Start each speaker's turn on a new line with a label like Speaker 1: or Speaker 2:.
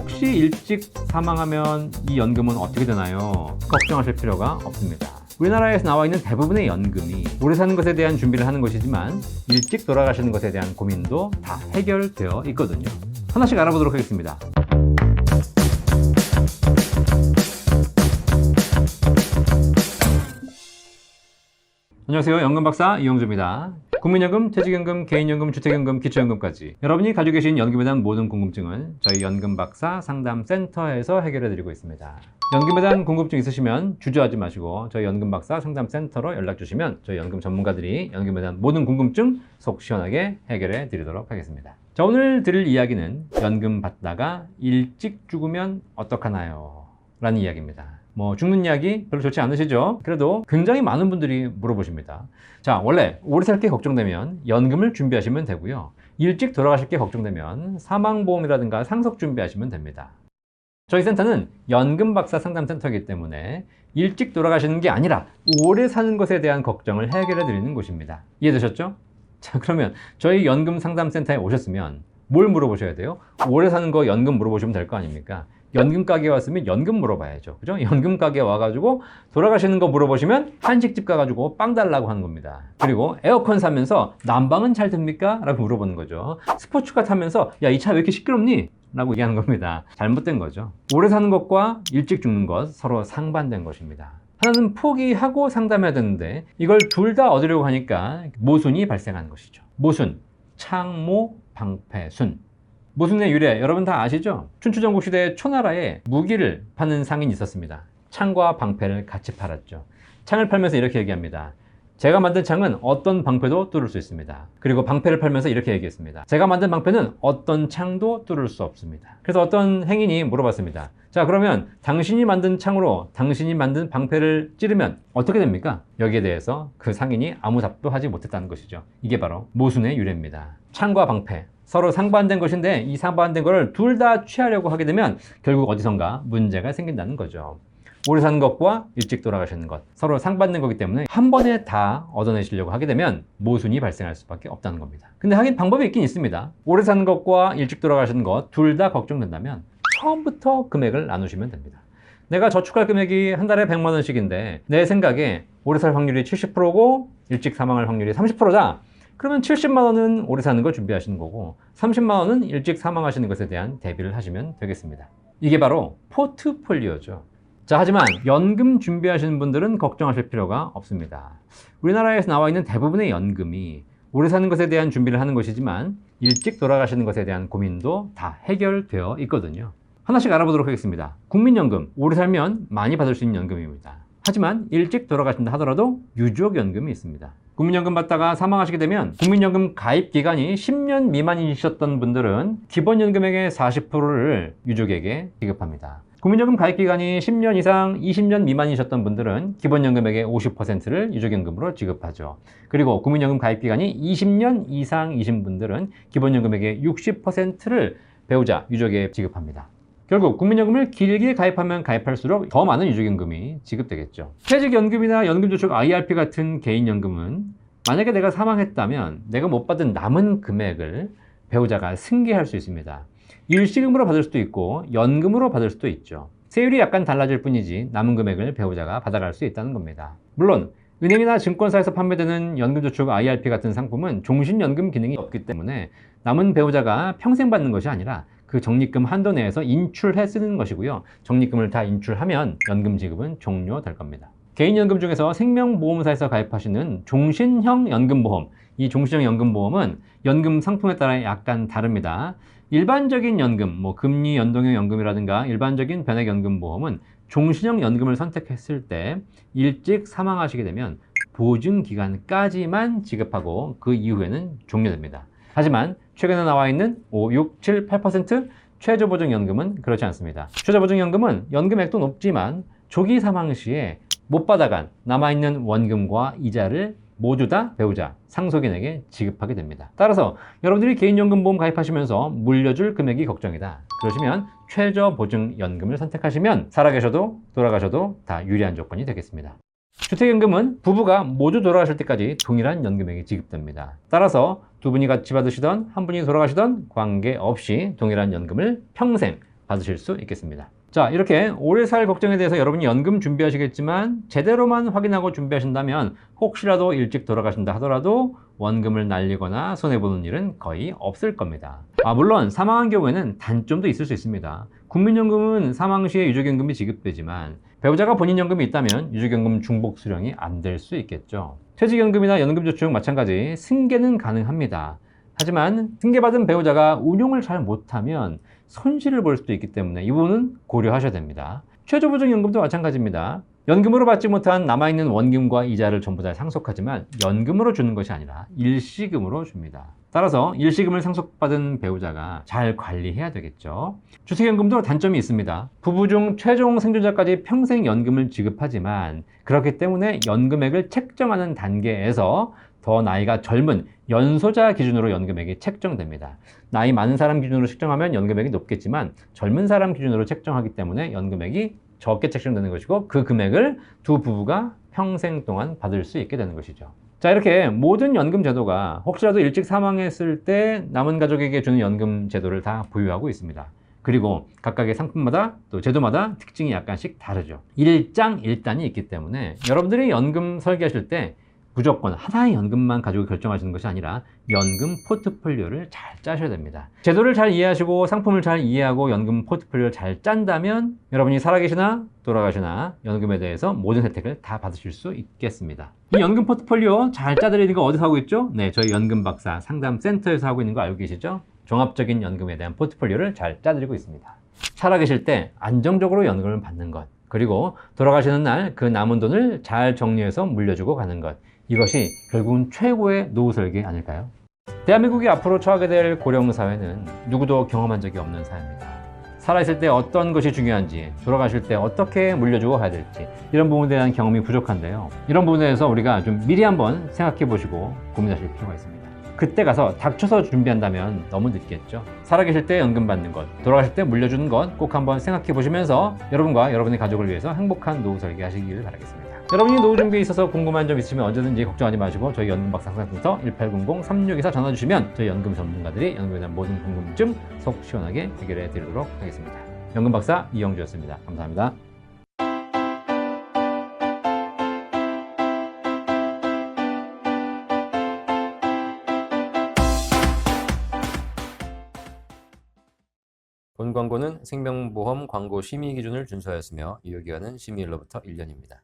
Speaker 1: 혹시 일찍 사망하면 이 연금은 어떻게 되나요? 걱정하실 필요가 없습니다. 우리나라에서 나와 있는 대부분의 연금이 오래 사는 것에 대한 준비를 하는 것이지만 일찍 돌아가시는 것에 대한 고민도 다 해결되어 있거든요. 하나씩 알아보도록 하겠습니다. 안녕하세요. 연금박사 이영주입니다. 국민연금, 퇴직연금, 개인연금, 주택연금, 기초연금까지 여러분이 가지고 계신 연금에 대한 모든 궁금증은 저희 연금박사 상담센터에서 해결해드리고 있습니다. 연금에 대한 궁금증 있으시면 주저하지 마시고 저희 연금박사 상담센터로 연락주시면 저희 연금 전문가들이 연금에 대한 모든 궁금증 속 시원하게 해결해 드리도록 하겠습니다. 자, 오늘 드릴 이야기는 연금 받다가 일찍 죽으면 어떡하나요? 라는 이야기입니다. 죽는 이야기 별로 좋지 않으시죠? 그래도 굉장히 많은 분들이 물어보십니다. 자, 원래 오래 살 게 걱정되면 연금을 준비하시면 되고요. 일찍 돌아가실 게 걱정되면 사망보험이라든가 상속 준비하시면 됩니다. 저희 센터는 연금박사 상담센터이기 때문에 일찍 돌아가시는 게 아니라 오래 사는 것에 대한 걱정을 해결해 드리는 곳입니다. 이해되셨죠? 자, 그러면 저희 연금 상담센터에 오셨으면 뭘 물어보셔야 돼요? 오래 사는 거 연금 물어보시면 될 거 아닙니까? 연금 가게에 왔으면 연금 물어봐야죠. 그죠? 연금 가게에 와가지고 돌아가시는 거 물어보시면 한식집 가가지고 빵 달라고 하는 겁니다. 그리고 에어컨 사면서 난방은 잘 됩니까? 라고 물어보는 거죠. 스포츠카 타면서 야, 이 차 왜 이렇게 시끄럽니? 라고 얘기하는 겁니다. 잘못된 거죠. 오래 사는 것과 일찍 죽는 것 서로 상반된 것입니다. 하나는 포기하고 상담해야 되는데 이걸 둘 다 얻으려고 하니까 모순이 발생하는 것이죠. 모순, 창모, 방패순. 모순의 유래 여러분 다 아시죠? 춘추전국 시대에 초나라에 무기를 파는 상인이 있었습니다. 창과 방패를 같이 팔았죠. 창을 팔면서 이렇게 얘기합니다. 제가 만든 창은 어떤 방패도 뚫을 수 있습니다. 그리고 방패를 팔면서 이렇게 얘기했습니다. 제가 만든 방패는 어떤 창도 뚫을 수 없습니다. 그래서 어떤 행인이 물어봤습니다. 자, 그러면 당신이 만든 창으로 당신이 만든 방패를 찌르면 어떻게 됩니까? 여기에 대해서 그 상인이 아무 답도 하지 못했다는 것이죠. 이게 바로 모순의 유래입니다. 창과 방패 서로 상반된 것인데 이 상반된 것을 둘 다 취하려고 하게 되면 결국 어디선가 문제가 생긴다는 거죠. 오래 사는 것과 일찍 돌아가시는 것 서로 상반된 거기 때문에 한 번에 다 얻어내시려고 하게 되면 모순이 발생할 수밖에 없다는 겁니다. 근데 하긴 방법이 있긴 있습니다. 오래 사는 것과 일찍 돌아가시는 것 둘 다 걱정된다면 처음부터 금액을 나누시면 됩니다. 내가 저축할 금액이 한 달에 100만 원씩인데 내 생각에 오래 살 확률이 70%고 일찍 사망할 확률이 30%다. 그러면 70만 원은 오래 사는 걸 준비하시는 거고 30만 원은 일찍 사망하시는 것에 대한 대비를 하시면 되겠습니다. 이게 바로 포트폴리오죠. 자, 하지만 연금 준비하시는 분들은 걱정하실 필요가 없습니다. 우리나라에서 나와 있는 대부분의 연금이 오래 사는 것에 대한 준비를 하는 것이지만 일찍 돌아가시는 것에 대한 고민도 다 해결되어 있거든요. 하나씩 알아보도록 하겠습니다. 국민연금, 오래 살면 많이 받을 수 있는 연금입니다. 하지만 일찍 돌아가신다 하더라도 유족연금이 있습니다. 국민연금 받다가 사망하시게 되면 국민연금 가입 기간이 10년 미만이셨던 분들은 기본연금액의 40%를 유족에게 지급합니다. 국민연금 가입 기간이 10년 이상 20년 미만이셨던 분들은 기본연금액의 50%를 유족연금으로 지급하죠. 그리고 국민연금 가입 기간이 20년 이상이신 분들은 기본연금액의 60%를 배우자, 유족에 지급합니다. 결국 국민연금을 길게 가입하면 가입할수록 더 많은 유족연금이 지급되겠죠. 퇴직연금이나 연금저축 IRP 같은 개인연금은 만약에 내가 사망했다면 내가 못 받은 남은 금액을 배우자가 승계할 수 있습니다. 일시금으로 받을 수도 있고 연금으로 받을 수도 있죠. 세율이 약간 달라질 뿐이지 남은 금액을 배우자가 받아갈 수 있다는 겁니다. 물론 은행이나 증권사에서 판매되는 연금저축 IRP 같은 상품은 종신연금 기능이 없기 때문에 남은 배우자가 평생 받는 것이 아니라 그 적립금 한도 내에서 인출해 쓰는 것이고요. 적립금을 다 인출하면 연금 지급은 종료될 겁니다. 개인연금 중에서 생명보험사에서 가입하시는 종신형 연금보험, 이 종신형 연금보험은 연금 상품에 따라 약간 다릅니다. 일반적인 연금, 금리 연동형 연금이라든가 일반적인 변액연금보험은 종신형 연금을 선택했을 때 일찍 사망하시게 되면 보증기간까지만 지급하고 그 이후에는 종료됩니다. 하지만 최근에 나와 있는 5, 6, 7, 8% 최저보증연금은 그렇지 않습니다. 최저보증연금은 연금액도 높지만 조기 사망 시에 못 받아간 남아있는 원금과 이자를 모두 다 배우자, 상속인에게 지급하게 됩니다. 따라서 여러분들이 개인연금보험 가입하시면서 물려줄 금액이 걱정이다. 그러시면 최저보증연금을 선택하시면 살아계셔도 돌아가셔도 다 유리한 조건이 되겠습니다. 주택연금은 부부가 모두 돌아가실 때까지 동일한 연금액이 지급됩니다. 따라서 두 분이 같이 받으시던 한 분이 돌아가시던 관계없이 동일한 연금을 평생 받으실 수 있겠습니다. 자, 이렇게 오래 살 걱정에 대해서 여러분이 연금 준비하시겠지만 제대로만 확인하고 준비하신다면 혹시라도 일찍 돌아가신다 하더라도 원금을 날리거나 손해보는 일은 거의 없을 겁니다. 물론 사망한 경우에는 단점도 있을 수 있습니다. 국민연금은 사망 시에 유족연금이 지급되지만 배우자가 본인 연금이 있다면 유족연금 중복 수령이 안 될 수 있겠죠. 퇴직연금이나 연금저축 마찬가지 승계는 가능합니다. 하지만 승계받은 배우자가 운용을 잘 못하면 손실을 볼 수도 있기 때문에 이 부분은 고려하셔야 됩니다. 최저보증연금도 마찬가지입니다. 연금으로 받지 못한 남아있는 원금과 이자를 전부 다 상속하지만 연금으로 주는 것이 아니라 일시금으로 줍니다. 따라서 일시금을 상속받은 배우자가 잘 관리해야 되겠죠. 주택연금도 단점이 있습니다. 부부 중 최종 생존자까지 평생 연금을 지급하지만 그렇기 때문에 연금액을 책정하는 단계에서 더 나이가 젊은 연소자 기준으로 연금액이 책정됩니다. 나이 많은 사람 기준으로 책정하면 연금액이 높겠지만 젊은 사람 기준으로 책정하기 때문에 연금액이 적게 책정되는 것이고 그 금액을 두 부부가 평생 동안 받을 수 있게 되는 것이죠. 자, 이렇게 모든 연금 제도가 혹시라도 일찍 사망했을 때 남은 가족에게 주는 연금 제도를 다 보유하고 있습니다. 그리고 각각의 상품마다 또 제도마다 특징이 약간씩 다르죠. 일장일단이 있기 때문에 여러분들이 연금 설계하실 때 무조건 하나의 연금만 가지고 결정하시는 것이 아니라 연금 포트폴리오를 잘 짜셔야 됩니다. 제도를 잘 이해하시고 상품을 잘 이해하고 연금 포트폴리오를 잘 짠다면 여러분이 살아계시나 돌아가시나 연금에 대해서 모든 혜택을 다 받으실 수 있겠습니다. 이 연금 포트폴리오 잘 짜드리는 거 어디서 하고 있죠? 네, 저희 연금박사 상담센터에서 하고 있는 거 알고 계시죠? 종합적인 연금에 대한 포트폴리오를 잘 짜드리고 있습니다. 살아계실 때 안정적으로 연금을 받는 것, 그리고 돌아가시는 날 그 남은 돈을 잘 정리해서 물려주고 가는 것, 이것이 결국은 최고의 노후 설계 아닐까요? 대한민국이 앞으로 처하게 될 고령 사회는 누구도 경험한 적이 없는 사회입니다. 살아있을 때 어떤 것이 중요한지, 돌아가실 때 어떻게 물려주고 가야 될지 이런 부분에 대한 경험이 부족한데요. 이런 부분에 대해서 우리가 좀 미리 한번 생각해 보시고 고민하실 필요가 있습니다. 그때 가서 닥쳐서 준비한다면 너무 늦겠죠. 살아계실 때 연금 받는 것, 돌아가실 때 물려주는 것 꼭 한번 생각해 보시면서 여러분과 여러분의 가족을 위해서 행복한 노후 설계 하시길 바라겠습니다. 여러분이 노후 준비에 있어서 궁금한 점 있으시면 언제든지 걱정하지 마시고 저희 연금박사 상담센터 1800-3624 전화 주시면 저희 연금 전문가들이 연금에 대한 모든 궁금증 속 시원하게 해결해 드리도록 하겠습니다. 연금박사 이영주였습니다. 감사합니다. 본 광고는 생명보험 광고 심의 기준을 준수하였으며 유효기간은 심의일로부터 1년입니다.